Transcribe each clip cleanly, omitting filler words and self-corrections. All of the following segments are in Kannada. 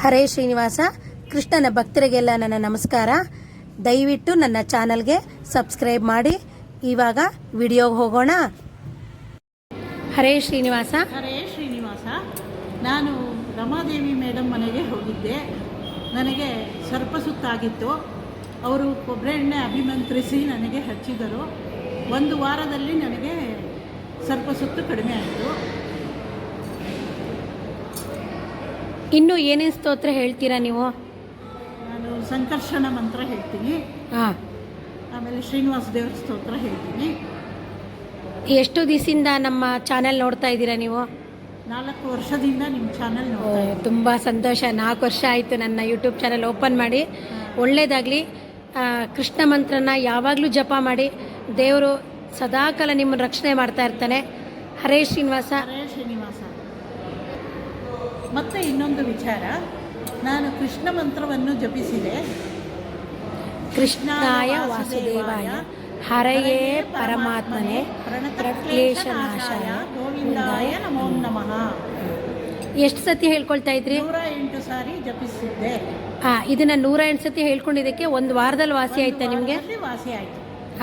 ಹರೇ ಶ್ರೀನಿವಾಸ. ಕೃಷ್ಣನ ಭಕ್ತರಿಗೆಲ್ಲ ನನ್ನ ನಮಸ್ಕಾರ. ದಯವಿಟ್ಟು ನನ್ನ ಚಾನಲ್ಗೆ ಸಬ್ಸ್ಕ್ರೈಬ್ ಮಾಡಿ. ಇವಾಗ ವಿಡಿಯೋಗೆ ಹೋಗೋಣ. ಹರೇ ಶ್ರೀನಿವಾಸ. ಹರೇ ಶ್ರೀನಿವಾಸ. ನಾನು ರಮಾದೇವಿ ಮೇಡಮ್ ಮನೆಗೆ ಹೋಗಿದ್ದೆ. ನನಗೆ ಸರ್ಪಸುತ್ತಾಗಿತ್ತು. ಅವರು ಕೊಬ್ಬರಿ ಎಣ್ಣೆ ಅಭಿಮಂತ್ರಿಸಿ ನನಗೆ ಹಚ್ಚಿದರು. ಒಂದು ವಾರದಲ್ಲಿ ನನಗೆ ಸರ್ಪಸುತ್ತು ಕಡಿಮೆ ಆಯಿತು. ಇನ್ನು ಏನೇನು ಸ್ತೋತ್ರ ಹೇಳ್ತೀರಾ ನೀವು? ನಾನು ಸಂಕರ್ಷಣ ಮಂತ್ರ ಹೇಳ್ತೀನಿ. ಆಮೇಲೆ ಶ್ರೀನಿವಾಸ ದೇವರ ಸ್ತೋತ್ರ ಹೇಳ್ತೀನಿ. ಎಷ್ಟು ದಿವಸದಿಂದ ನಮ್ಮ ಚಾನೆಲ್ ನೋಡ್ತಾ ಇದ್ದೀರಾ ನೀವು? 4 ವರ್ಷದಿಂದ ನಿಮ್ಮ ಚಾನೆಲ್ ನೋಡ್ತಾ ಇದ್ದೀನಿ. ತುಂಬ ಸಂತೋಷ. 4 ವರ್ಷ ಆಯಿತು ನನ್ನ ಯೂಟ್ಯೂಬ್ ಚಾನೆಲ್ ಓಪನ್ ಮಾಡಿ. ಒಳ್ಳೆಯದಾಗಲಿ. ಕೃಷ್ಣ ಮಂತ್ರನ ಯಾವಾಗಲೂ ಜಪ ಮಾಡಿ. ದೇವರು ಸದಾಕಾಲ ನಿಮ್ಮನ್ನು ರಕ್ಷಣೆ ಮಾಡ್ತಾ ಇರ್ತಾನೆ. ಹರೇ ಶ್ರೀನಿವಾಸ. ಹರೇ ಶ್ರೀನಿವಾಸ. ಮತ್ತು ಇನ್ನೊಂದು ವಿಚಾರ, ನಾನು ಕೃಷ್ಣ ಮಂತ್ರವನ್ನು ಜಪಿಸಿದೆ. ಕೃಷ್ಣಾಯ ವಾಸುದೇವಾಯ ಹರಯೇ ಪರಮಾತ್ಮನೇ ಪ್ರಣತಕ್ಲೇಶನಾಶಾಯ ಗೋವಿಂದಾಯ ನಮೋ ನಮಃ. ಎಷ್ಟು ಸತಿ ಹೇಳ್ಕೊಳ್ತಾ ಇದ್ರಿ? 108 ಸಾರಿ ಜಪಿಸಿದ್ದೆ. ಇದನ್ನ 108 ಸತಿ ಹೇಳ್ಕೊಂಡಿದ್ದಕ್ಕೆ ಒಂದು ವಾರದಲ್ಲಿ ವಾಸಿ ಆಯ್ತಾ ನಿಮಗೆ? ವಾಸಿ ಆಯಿತು.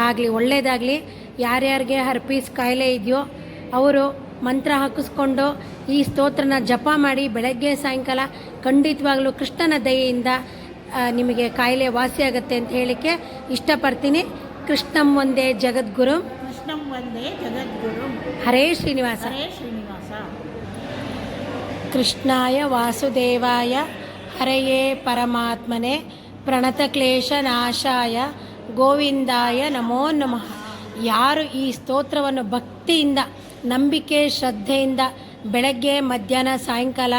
ಆಗಲಿ, ಒಳ್ಳೆಯದಾಗಲಿ. ಯಾರ್ಯಾರಿಗೆ ಹರ್ಪೀಸ್ ಕಾಯಿಲೆ ಇದೆಯೋ ಅವರು ಮಂತ್ರ ಹಾಕಿಸ್ಕೊಂಡು ಈ ಸ್ತೋತ್ರನ ಜಪ ಮಾಡಿ ಬೆಳಗ್ಗೆ ಸಾಯಂಕಾಲ ಖಂಡಿತವಾಗಲೂ ಕೃಷ್ಣನ ದಯೆಯಿಂದ ನಿಮಗೆ ಕಾಯಿಲೆ ವಾಸಿಯಾಗತ್ತೆ ಅಂತ ಹೇಳಲಿಕ್ಕೆ ಇಷ್ಟಪಡ್ತೀನಿ. ಕೃಷ್ಣಂ ಒಂದೇ ಜಗದ್ಗುರು. ಕೃಷ್ಣಂ ಒಂದೇ ಜಗದ್ಗುರು. ಹರೇ ಶ್ರೀನಿವಾಸ. ಹರೇ ಶ್ರೀನಿವಾಸ. ಕೃಷ್ಣಾಯ ವಾಸುದೇವಾಯ ಹರಯೇ ಪರಮಾತ್ಮನೇ ಪ್ರಣತಕ್ಲೇಶನಾಶಾಯ ಗೋವಿಂದಾಯ ನಮೋ ನಮಃ. ಯಾರು ಈ ಸ್ತೋತ್ರವನ್ನು ಭಕ್ತಿಯಿಂದ, ನಂಬಿಕೆ, ಶ್ರದ್ಧೆಯಿಂದ ಬೆಳಗ್ಗೆ ಮಧ್ಯಾಹ್ನ ಸಾಯಂಕಾಲ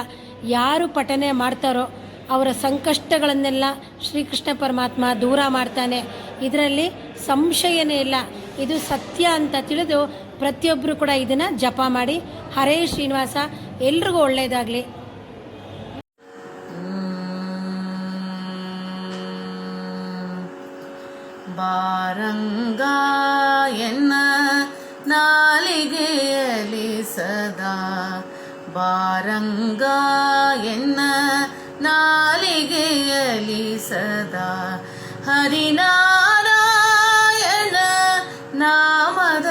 ಯಾರು ಪಠನೆ ಮಾಡ್ತಾರೋ ಅವರ ಸಂಕಷ್ಟಗಳನ್ನೆಲ್ಲ ಶ್ರೀಕೃಷ್ಣ ಪರಮಾತ್ಮ ದೂರ ಮಾಡ್ತಾನೆ. ಇದರಲ್ಲಿ ಸಂಶಯನೇ ಇಲ್ಲ. ಇದು ಸತ್ಯ ಅಂತ ತಿಳಿದು ಪ್ರತಿಯೊಬ್ಬರು ಕೂಡ ಇದನ್ನು ಜಪ ಮಾಡಿ. ಹರೇ ಶ್ರೀನಿವಾಸ. ಎಲ್ರಿಗೂ ಒಳ್ಳೆಯದಾಗಲಿ. ಬಾರಂಗ ಎನ್ನ ನಾಲಿಗೆಯಲಿ ಸದಾ, ಬಾರಂಗ ಎನ್ನ ನಾಲಿಗೆಯಲಿ ಸದಾ, ಹರಿನಾರಾಯಣ ನಾಮದ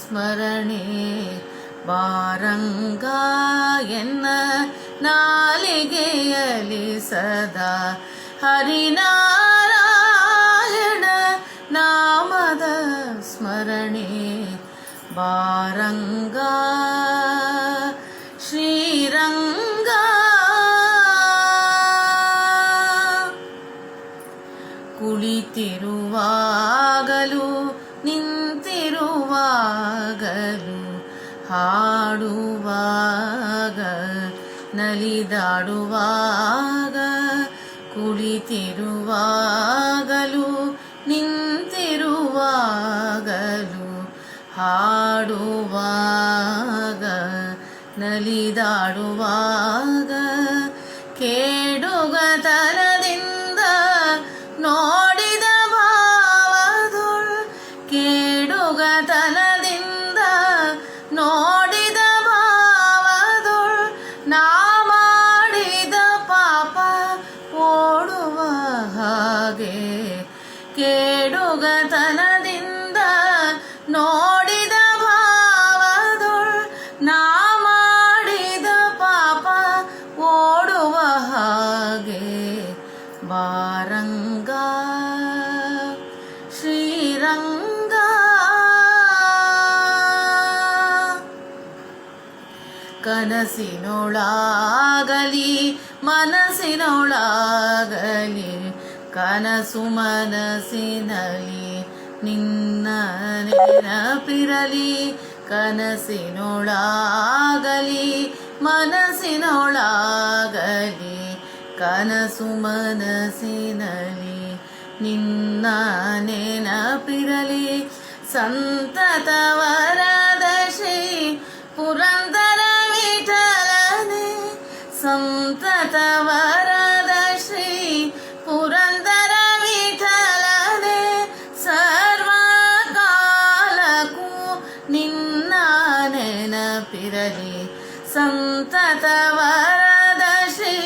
ಸ್ಮರಣೆ. ಬಾರಂಗ ಎನ್ನ ನಾಲಿಗೆಯಲಿ ಸದಾ, ಹರಿನಾರಾಯಣ ನಾಮದ ಸ್ಮರಣೆ. ಬಾರಂಗ ಶ್ರೀರಂಗ. ಕುಳಿತಿರುವಾಗಲೂ ನಿಂತಿರುವಾಗಲೂ ಹಾಡುವಾಗ ನಲಿದಾಡುವಾಗ, ಕುಳಿತಿರುವಾಗಲೂ ನಿಂತಿರುವಾಗಲೂ ಹಾಡುವಾಗ ನಲಿದಾಡುವಾಗ, ಕೇಡುಗತನದಿಂದ ನೋಡಿದ ಭಾವದೊಳ್, ಕೇಡುಗತನದಿಂದ ನೋಡಿದ ಭಾವದೊಳ್, ನಾ ಮಾಡಿದ ಪಾಪ ಓಡುವ ಹಾಗೆ. ಕೇಡುಗತನದಿಂದ ನೋಡಿದ ಭಾವದೊಳ್, ನಾ ಮಾಡಿದ ಪಾಪ ಓಡುವ ಹಾಗೆ. ಬಾರಂಗ ಶ್ರೀರಂಗ. ಕನಸಿನೊಳಾಗಲಿ ಮನಸ್ಸಿನೊಳಾಗಲಿ, ಕನಸು ಮನಸ್ಸಿನಲ್ಲಿ ನಿನ್ನ ನೆನಪಿರಲಿ. ಕನಸಿನೊಳಾಗಲಿ ಮನಸ್ಸಿನೊಳಾಗಲಿ, ಕನಸು ಮನಸ್ಸಿನಲ್ಲಿ ನಿನ್ನ ನೆನಪಿರಲಿ. ಸಂತತ ವರದ ಶ್ರೀ ಪುರಂದರ ವಿಠಲನೆ, ಸಂತತ ವರದ ಶ್ರೀ ಪುರಂದರ ವಿಠಲನೆ, ಸರ್ವಕಾಲಕ್ಕೂ ನಿನ್ನ ನೆನಪಿರಲಿ. ಸಂತತ ವರದ ಶ್ರೀ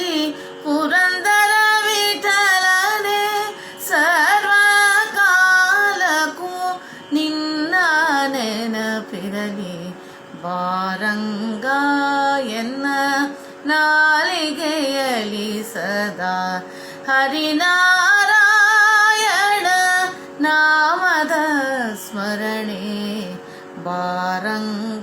ಪುರ ಬಾರಂಗ ಎನ್ನ ನಾಲಿಗೆಯಲಿ ಸದಾ ಹರಿನಾರಾಯಣ ನಾಮದ ಸ್ಮರಣೆ ಬಾರಂಗ